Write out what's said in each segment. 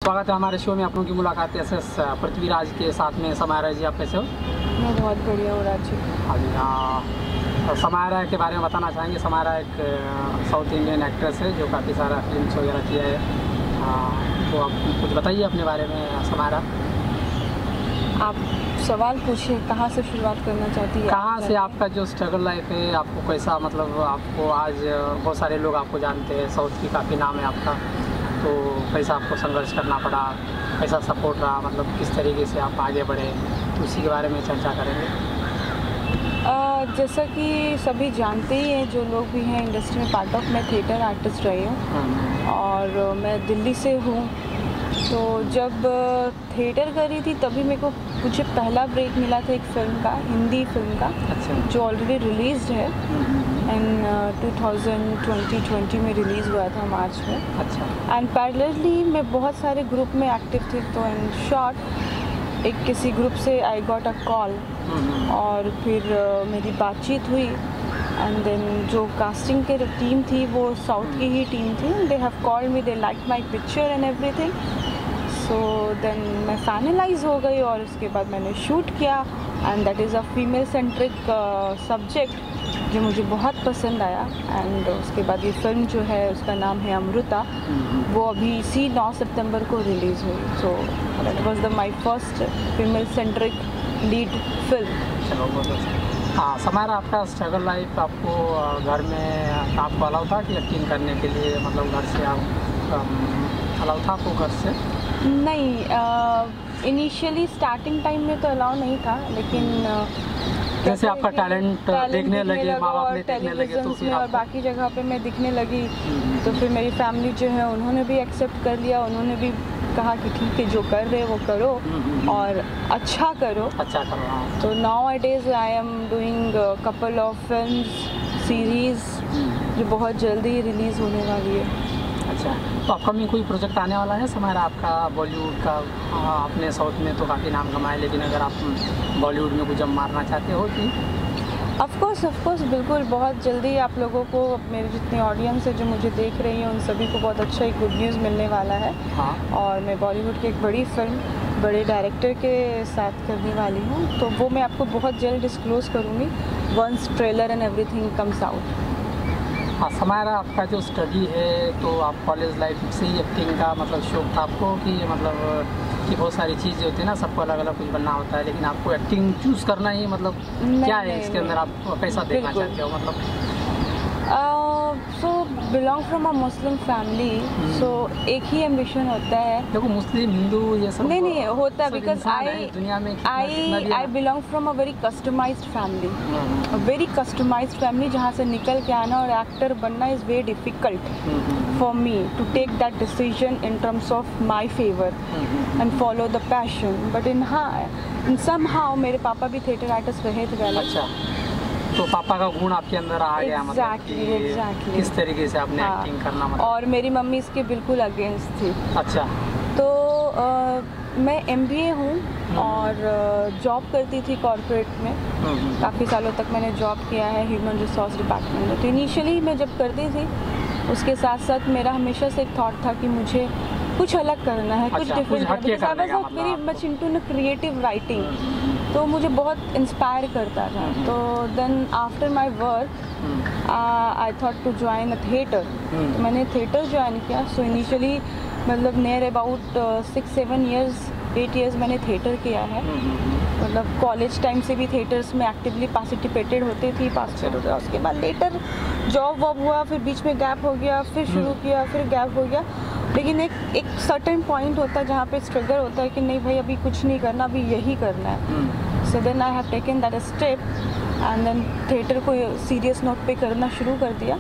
स्वागत है हमारे शो में। अपनों की मुलाकात एसएस पृथ्वीराज के साथ में। समायरा जी, आप कैसे हो? मैं बहुत बढ़िया हूँ राज जी। हाँ जी, हाँ। समायरा के बारे में बताना चाहेंगे। समायरा एक साउथ इंडियन एक्ट्रेस है जो काफ़ी सारा फिल्म वगैरह किया है। तो आप कुछ बताइए अपने बारे में समायरा। आप सवाल पूछिए, कहाँ से शुरुआत करना चाहती है? कहाँ से आपका जो स्ट्रगल लाइफ है, आपको कैसा, मतलब आपको आज बहुत सारे लोग आपको जानते हैं, साउथ की काफ़ी नाम है आपका, तो कैसा आपको संघर्ष करना पड़ा, कैसा सपोर्ट रहा, मतलब किस तरीके से आप आगे बढ़े, तो उसी के बारे में चर्चा करेंगे। जैसा कि सभी जानते ही हैं, जो लोग भी हैं इंडस्ट्री में पार्ट ऑफ, मैं थिएटर आर्टिस्ट रही हूँ और मैं दिल्ली से हूँ। तो जब थिएटर कर रही थी तभी मुझे पहला ब्रेक मिला था एक फ़िल्म का, हिंदी फिल्म का। अच्छा। जो ऑलरेडी रिलीज़ है एंड 2020 में रिलीज़ हुआ था मार्च में। अच्छा। एंड पैरेलली मैं बहुत सारे ग्रुप में एक्टिव थी, तो इन शॉर्ट एक किसी ग्रुप से आई गॉट अ कॉल और फिर मेरी बातचीत हुई एंड देन जो कास्टिंग के टीम थी वो साउथ की ही टीम थी। They have called me, they like my picture and everything. So then मैं फाइनलाइज हो गई और उसके बाद मैंने शूट किया and that is a female centric subject जो मुझे बहुत पसंद आया। एंड उसके बाद ये फिल्म जो है उसका नाम है अमृता, वो अभी इसी 9 सितंबर को रिलीज़ हुई। So that was my first female centric lead film. चलो बहुत अच्छा। हाँ समायरा, आपका स्ट्रगल लाइफ, आपको घर में आपको अलाउ था कि एक्टिंग करने के लिए, मतलब घर से आप अलाउ था आपको घर से? नहीं, इनिशियली स्टार्टिंग टाइम में तो अलाउ नहीं था, लेकिन जैसे आपका टैलेंट देखने लगे, माँ बाप ने देखने लगे, तो फिर और बाकी जगह पे मैं दिखने लगी, तो फिर मेरी फैमिली जो है उन्होंने भी एक्सेप्ट कर लिया। उन्होंने भी कहा कि ठीक है, जो कर रहे वो करो और अच्छा करो। अच्छा करो। हाँ। तो now days I am doing couple of films series जो बहुत जल्दी रिलीज़ होने वाली है। अच्छा, तो अपकमिंग कोई प्रोजेक्ट आने वाला है समायरा आपका बॉलीवुड का? अपने साउथ में तो काफ़ी नाम कमाए, लेकिन अगर आप बॉलीवुड में कुछ जब मारना चाहते हो कि? ऑफ कोर्स बिल्कुल, बहुत जल्दी आप लोगों को, मेरी जितनी ऑडियंस है जो मुझे देख रही है, उन सभी को बहुत अच्छा एक गुड न्यूज़ मिलने वाला है। हाँ। और मैं बॉलीवुड की एक बड़ी फिल्म बड़े डायरेक्टर के साथ करने वाली हूँ, तो वो मैं आपको बहुत जल्द डिस्क्लोज़ करूँगी once trailer and everything comes out. हाँ समायरा, आपका जो स्टडी है, तो आप कॉलेज लाइफ से ही एक्टिंग का मतलब शौक था आपको कि मतलब कि बहुत सारी चीज़ें होती है ना, सबको अलग अलग कुछ बनना होता है, लेकिन आपको एक्टिंग चूज़ करना ही, मतलब क्या है इसके अंदर, आप कैसा देखना चाहते हो मतलब? So belong from a Muslim family, so एक ही एम्बिशन होता है। देखो मुस्लिम हिंदू ये सब नहीं होता, बिकॉज दुनिया में I belong from a very customized family, very customized family, जहाँ से निकल के आना और एक्टर बनना is very difficult for me to take that decision in terms of my favour and follow the passion. But in somehow मेरे पापा भी थिएटर आर्टिस्ट रहे थे पहले। अच्छा, तो पापा का गुण आपके अंदर आ गया, मतलब Exactly. किस तरीके से आपने एक्टिंग करना, मतलब? और मेरी मम्मी इसके बिल्कुल अगेंस्ट थी। अच्छा। तो मैं MBA हूँ और जॉब करती थी कॉर्पोरेट में। काफ़ी सालों तक मैंने जॉब किया है ह्यूमन रिसोर्स डिपार्टमेंट में। तो इनिशियली मैं जब करती थी, उसके साथ साथ मेरा हमेशा से एक थॉट था कि मुझे कुछ अलग करना है, कुछ डिफरेंट करना है। वेरी मच इनटू न क्रिएटिव राइटिंग, तो मुझे बहुत इंस्पायर करता था। तो then after my work I thought to join a theatre. तो मैंने थिएटर ज्वाइन किया। सो इनिशियली मतलब नियर अबाउट 6-7 ईयर्स 8 ईयर्स मैंने थिएटर किया है। मतलब कॉलेज टाइम से भी थिएटर्स में एक्टिवली पार्टिसिपेटेड होती थी, पार्टिसिपेट होता। उसके बाद लेटर जॉब वॉब हुआ, फिर बीच में गैप हो गया, फिर शुरू किया, फिर गैप हो गया। लेकिन एक सर्टेन पॉइंट होता है जहाँ पे स्ट्रगल होता है कि नहीं भाई अभी कुछ नहीं करना, अभी यही करना है। So then I have taken that step and then theatre को सीरियस नोट पे करना शुरू कर दिया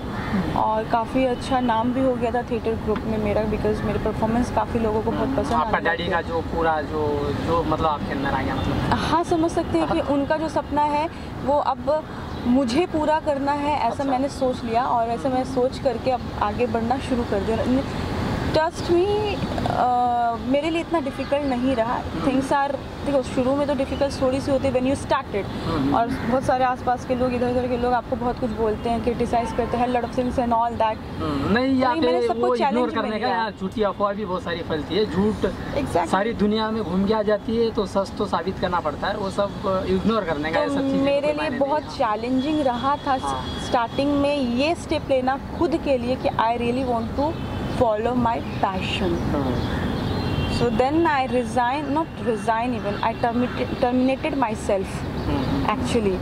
और काफ़ी अच्छा नाम भी हो गया था थिएटर ग्रुप में मेरा, बिकॉज मेरे परफॉर्मेंस काफ़ी लोगों को बहुत पसंद आपका डैडी का जो पूरा जो मतलब आपके अंदर आ गया, मतलब? हाँ, समझ सकते हैं कि उनका जो सपना है वो अब मुझे पूरा करना है, ऐसा मैंने सोच लिया और ऐसा मैं सोच करके अब आगे बढ़ना शुरू कर दिया। ट्रस्ट मी, मेरे लिए इतना डिफ़िकल्ट नहीं रहा। थिंग्स आर, देखो शुरू में तो डिफ़िकल्ट थोड़ी सी होती है व्हेन यू स्टार्टेड, और बहुत सारे आसपास के लोग, इधर उधर के लोग आपको बहुत कुछ बोलते हैं, क्रिटिसाइज करते हैं, lot of things and all that. नहीं, यहाँ पे वो इग्नोर करने का, यार झूठी अफवाह भी बहुत सारी फैलती है, झूठ सारी दुनिया में घूम के आ जाती है, तो सच तो साबित करना पड़ता है, वो सब इग्नोर करने का। तो मेरे लिए बहुत चैलेंजिंग रहा था स्टार्टिंग में ये स्टेप लेना खुद के लिए कि I really want to follow my passion. So then I not resign even, I terminated myself actually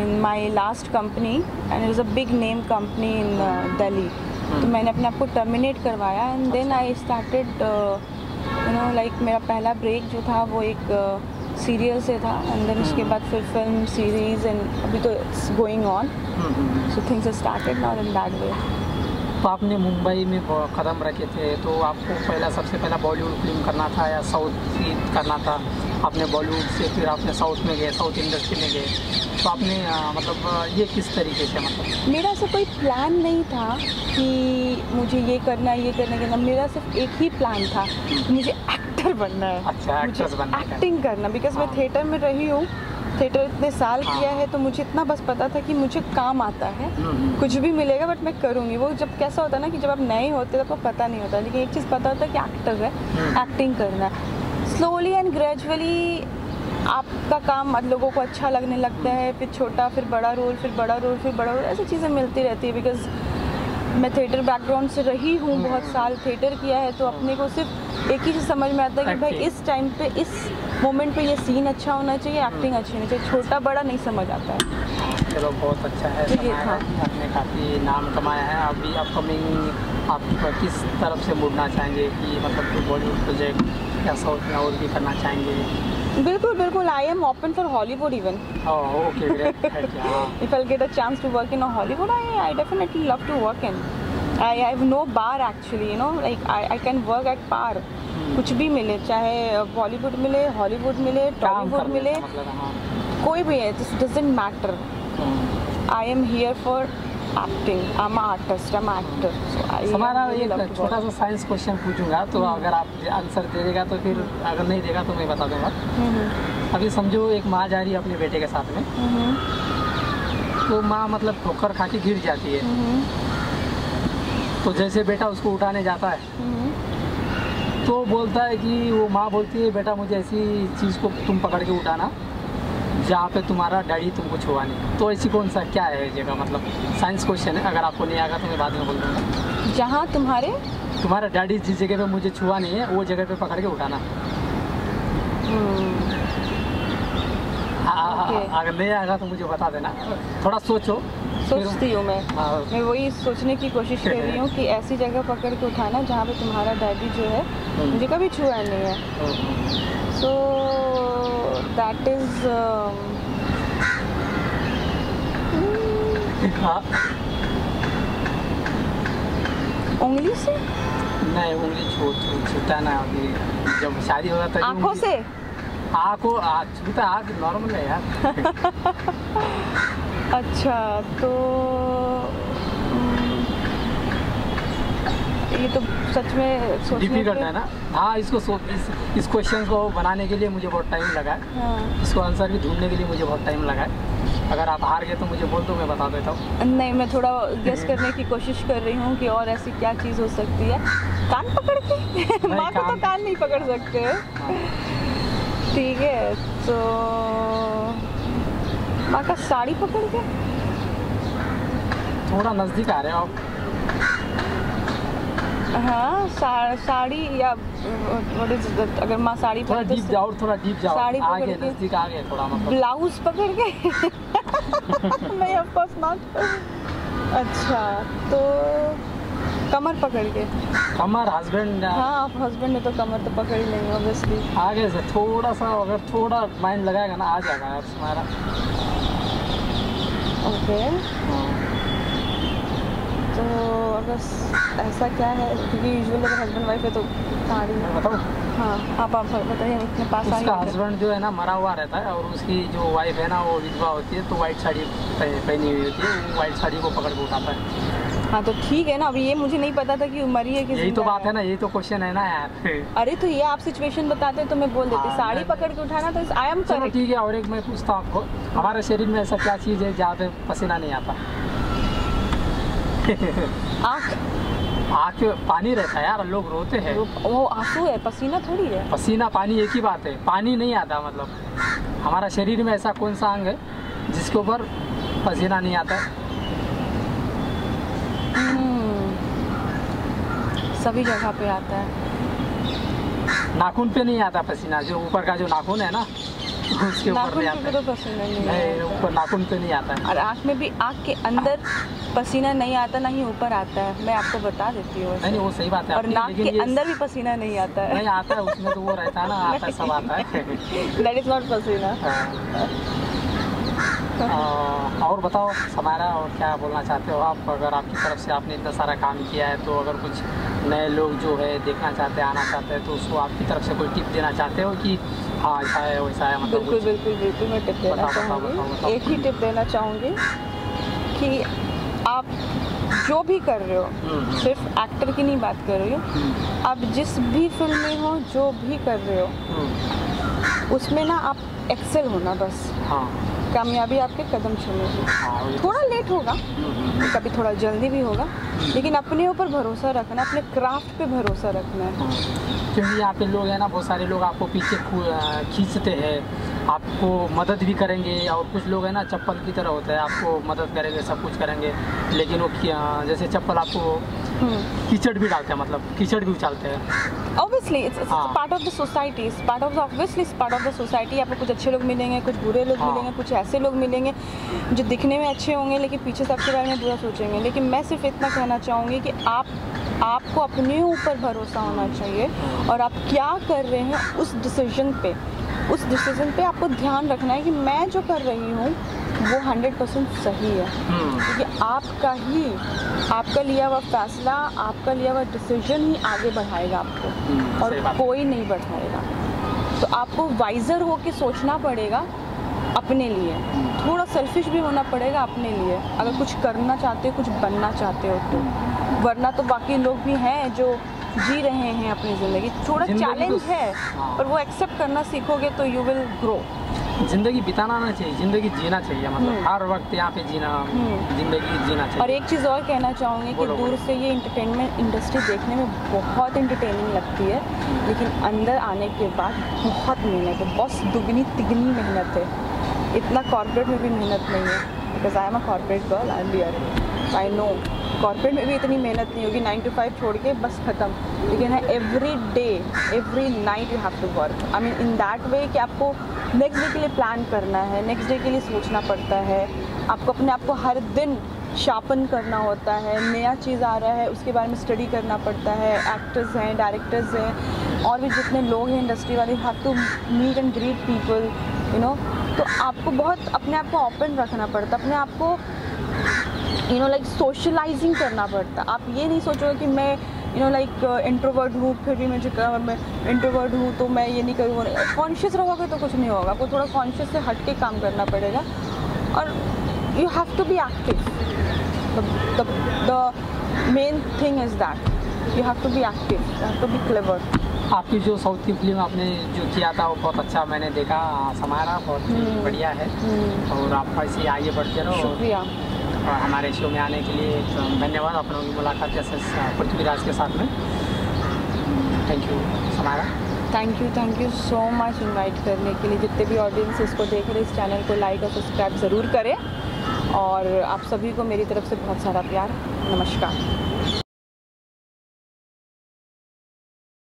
in my last company, and it was a big name company in Delhi. तो मैंने अपने आप को टर्मिनेट करवाया, and then I started like मेरा पहला break जो था वो एक सीरियल से था, एंड देन उसके बाद फिर फिल्म सीरीज, एंड अभी तो it's going on, so things are started now in that way. तो आपने मुंबई में कदम रखे थे, तो आपको सबसे पहला बॉलीवुड फिल्म करना था या साउथ की करना था? आपने बॉलीवुड से फिर आपने साउथ में गए, साउथ इंडस्ट्री में गए, तो आपने मतलब ये किस तरीके से, मतलब मेरा ऐसा कोई प्लान नहीं था कि मुझे ये करना है, ये करना, मेरा सिर्फ एक ही प्लान था कि मुझे एक्टर बनना है। अच्छा, एक्ट्रेस बनना है, एक्टिंग करना, बिकॉज मैं थिएटर में रही हूँ, थिएटर इतने साल किया है, तो मुझे इतना बस पता था कि मुझे काम आता है, कुछ भी मिलेगा बट मैं करूँगी। वो जब कैसा होता है ना कि जब आप नए होते तो आपको पता नहीं होता, लेकिन एक चीज़ पता होता है कि एक्टर है, एक्टिंग करना है। स्लोली एंड ग्रेजुअली आपका काम लोगों को अच्छा लगने लगता है, फिर छोटा, फिर बड़ा रोल, फिर बड़ा रोल, फिर बड़ा रोल, ऐसी चीज़ें मिलती रहती है। बिकॉज मैं थिएटर बैकग्राउंड से रही हूँ, बहुत साल थिएटर किया है, तो अपने को सिर्फ एक ही चीज़ समझ में आता है कि भाई इस टाइम पे, इस मोमेंट पे ये सीन अच्छा होना चाहिए, एक्टिंग अच्छी होनी चाहिए, छोटा बड़ा नहीं समझ आता है। चलो बहुत अच्छा है, आपने काफ़ी नाम कमाया है। अभी अपकमिंग आप किस तरफ से मुड़ना चाहेंगे, कि मतलब बॉलीवुड प्रोजेक्ट या साउथ में और भी करना चाहेंगे? बिल्कुल बिल्कुल, I am open for Hollywood even. Okay, great. If I get a chance to work in a Hollywood, I definitely love to work in. I have no bar actually, you know, like I can work at par, कुछ भी मिले, चाहे बॉलीवुड मिले, Hollywood मिले, टॉलीवुड मिले, कोई भी है, this doesn't matter. I am here for acting, I am artist, I am actor. हमारा एक छोटा सा साइंस क्वेश्चन पूछूंगा, तो अगर आप आंसर दे देगा तो फिर, अगर नहीं देगा तो मैं बता दूंगा। अभी समझो एक माँ जा रही है अपने बेटे के साथ में, तो माँ मतलब ठोकर खा के गिर जाती है, तो जैसे बेटा उसको उठाने जाता है, तो बोलता है कि वो माँ बोलती है, बेटा मुझे ऐसी चीज़ को तुम पकड़ के उठाना जहाँ पे तुम्हारा डैडी तुमको छुआ नहीं। तो ऐसी कौन सा क्या है जगह, मतलब साइंस क्वेश्चन है, अगर आपको नहीं आएगा तो मैं बाद में बोल दूँगा। जहाँ तुम्हारा डैडी जिस जगह पे मुझे छुआ नहीं है, वो जगह पे पकड़ के उठाना। अगर नहीं आएगा तो मुझे बता देना, थोड़ा सोचती हूँ मैं वही सोचने की कोशिश कर रही हूँ कि ऐसी जगह पकड़ के उठाना जहाँ पे तुम्हारा डैडी जो है मुझे कभी छुआ नहीं है। सो दैट इज उंगली से नहीं, उंगली छूटा ना, अभी जब शादी होगा तब आँखों से, छूटा आँख नॉर्मल है यार। अच्छा, तो ये तो सच में सोचने डिफिकल्ट है ना। हाँ, इस क्वेश्चन को बनाने के लिए मुझे बहुत टाइम लगा है। हाँ। इसको आंसर भी ढूंढने के लिए मुझे बहुत टाइम लगा है। अगर आप हार गए तो मुझे बोल दो, मैं बता देता हूँ। नहीं, मैं थोड़ा गेस करने की कोशिश कर रही हूँ कि और ऐसी क्या चीज़ हो सकती है। कान पकड़ के माँ को तो कान नहीं पकड़ सकते। हाँ। ठीक है, तो माँ का साड़ी पकड़ के, थोड़ा नज़दीक आ रहे हो आप। हाँ, साड़ी या अगर माँ साड़ी थोड़ा डीप जाओ, साड़ी आगे नज़दीक आ गए थोड़ा, मतलब ब्लाउज पकड़ के। नहीं, ऑफ कोर्स नॉट। अच्छा, तो कमर पकड़ के। कमर हस्बैंड, हाँ, आप हस्बैंड है तो कमर तो पकड़ ही लेंगे ऑब्वियसली। आगे से थोड़ा सा, अगर थोड़ा माइंड लगाएगा ना, आ जाएगा यार तुम्हारा। ओके, तो अगर ऐसा क्या है, क्योंकि यूजुअली अगर हस्बैंड वाइफ है तो साड़ी। बताओ। हाँ, आप बताइए, अपने पास आइए। उसका हस्बैंड जो है ना मरा हुआ रहता है, और उसकी जो वाइफ है ना वो विधवा होती है, तो वाइट साड़ी पहनी हुई होती है, वो वाइट साड़ी को पकड़ के उठाता है। हाँ तो ठीक है ना, अभी ये मुझे नहीं पता था कि मरी है कि यही तो बात है ना, यही तो क्वेश्चन है ना यार। अरे तो ये आप सिचुएशन बताते तो मैं बोल देती, हाँ, साड़ी पकड़ के उठाना तो आई एम चलो करेक्ट। ठीक है। और एक मैं पूछता हूँ आपको, हमारे शरीर में ऐसा क्या चीज़ है जहाँ पे पसीना नहीं आता? आँख। आँख पानी रहता है यार, लोग रोते हैं। वो आंसू है, पसीना थोड़ी है। पसीना पानी एक ही बात है, पानी नहीं आता। मतलब हमारा शरीर में ऐसा कौन सा अंग है जिसके ऊपर पसीना नहीं आता है? सभी जगह पे आता है। नाखून पे नहीं आता पसीना, जो ऊपर का जो नाखून है ना उसके ऊपर नाखून नहीं पे आता तो पसीना नहीं नहीं, आता। ऊपर नाखून पे नहीं आता है। और आँख में भी, आँख के अंदर पसीना नहीं आता, ना ही ऊपर आता है, मैं आपको बता देती हूँ। नहीं वो सही बात है और आपकी, नाक लेकिन के ये अंदर भी पसीना नहीं आता है। नहीं आता है, उसमें तो वो रहता है ना, आता है, सब आता है। दैट इज नॉट पसीना। और बताओ समारा, और क्या बोलना चाहते हो आप? अगर आपकी तरफ से आपने इतना सारा काम किया है, तो अगर कुछ नए लोग जो है देखना चाहते हैं, आना चाहते हैं, तो उसको आपकी तरफ से कोई टिप देना चाहते हो कि हाँ ऐसा है वैसा है? मतलब बिल्कुल बिल्कुल बिल्कुल, मैं टिप देना बताओ, चाहूँगी। एक ही टिप देना चाहूँगी कि आप जो भी कर रहे हो, सिर्फ एक्टर की नहीं बात कर रही हूँ, आप जिस भी फिल्म में हो, जो भी कर रहे हो, उसमें ना आप एक्सेल होना बस। हाँ कामयाबी आपके कदम चुमेगी। हाँ, थोड़ा लेट होगा, कभी थोड़ा जल्दी भी होगा, लेकिन अपने ऊपर भरोसा रखना, अपने क्राफ्ट पे भरोसा रखना है। क्योंकि यहाँ पे लोग हैं ना, बहुत सारे लोग आपको पीछे खींचते हैं, आपको मदद भी करेंगे, और कुछ लोग हैं ना चप्पल की तरह होते हैं, आपको मदद करेंगे, सब कुछ करेंगे, लेकिन वो जैसे चप्पल आपको कीचड़ भी डालते हैं, मतलब कीचड़ भी उछालते हैं। Obviously, it's part of the society. It's part of the, obviously it's part of the society. आपको कुछ अच्छे लोग मिलेंगे, कुछ बुरे लोग मिलेंगे, कुछ ऐसे लोग मिलेंगे जो दिखने में अच्छे होंगे लेकिन पीछे से आपके बारे में बुरा सोचेंगे। लेकिन मैं सिर्फ इतना कहना चाहूँगी कि आपको अपने ऊपर भरोसा होना चाहिए, और आप क्या कर रहे हैं उस डिसीजन पे आपको ध्यान रखना है कि मैं जो कर रही हूँ वो 100% सही है। क्योंकि आपका लिया हुआ फैसला, आपका लिया हुआ डिसीजन ही आगे बढ़ाएगा आपको, और कोई नहीं बढ़ाएगा। तो आपको वाइजर होके सोचना पड़ेगा अपने लिए, थोड़ा सेल्फिश भी होना पड़ेगा अपने लिए, अगर कुछ करना चाहते हो, कुछ बनना चाहते हो तो। वरना तो बाकी लोग भी हैं जो जी रहे हैं अपनी ज़िंदगी, थोड़ा चैलेंज है, पर वो एक्सेप्ट करना सीखोगे तो यू विल ग्रो। जिंदगी बिताना ना चाहिए, जिंदगी जीना चाहिए, मतलब हर वक्त यहाँ पे जीना, जिंदगी जीना चाहिए। और एक चीज़ और कहना चाहूँगी कि दूर से ये इंटरटेनमेंट इंडस्ट्री देखने में बहुत इंटरटेनिंग लगती है, लेकिन अंदर आने के बाद बहुत मेहनत है, बहुत दुगनी तिगनी मेहनत है। इतना कॉर्पोरेट में भी मेहनत नहीं है, because I am a corporate girl, I am bear, I know corporate में भी इतनी मेहनत नहीं होगी, 9 to 5 छोड़ के बस ख़त्म। लेकिन है every day, every night you have to work. I mean in that way कि आपको नेक्स्ट डे के लिए प्लान करना है, नेक्स्ट डे के लिए सोचना पड़ता है, आपको अपने आप को हर दिन शार्पन करना होता है, नया चीज़ आ रहा है उसके बारे में स्टडी करना पड़ता है। एक्टर्स हैं, डायरेक्टर्स हैं, और भी जितने लोग हैं इंडस्ट्री वाले, have to meet and greet people, you know. तो आपको बहुत अपने आप को ओपन रखना पड़ता, अपने आप को लाइक सोशलाइजिंग करना पड़ता। आप ये नहीं सोचोगे कि मैं लाइक इंट्रोवर्ट हूँ, फिर भी मैं इंट्रोवर्ट हूँ तो मैं ये नहीं करूँगा। कॉन्शियस रहोगे तो कुछ नहीं होगा, आपको थोड़ा कॉन्शियस से हट के काम करना पड़ेगा, और you have to be active. The main thing is that you have to be active, you have to be clever. आपकी जो साउथ की फिल्म आपने जो किया था वो बहुत अच्छा मैंने देखा, समारा बहुत बढ़िया है, और आप ऐसे आगे बढ़ते रहो। शुक्रिया। और हमारे शो में आने के लिए धन्यवाद, अपनों की मुलाकात जैसे पृथ्वीराज के साथ में। Thank you Samara. Thank you so much invite करने के लिए। जितने भी ऑडियंस इसको देख रहे हैं, इस चैनल को लाइक और सब्सक्राइब ज़रूर करें, और आप सभी को मेरी तरफ से बहुत सारा प्यार। नमस्कार।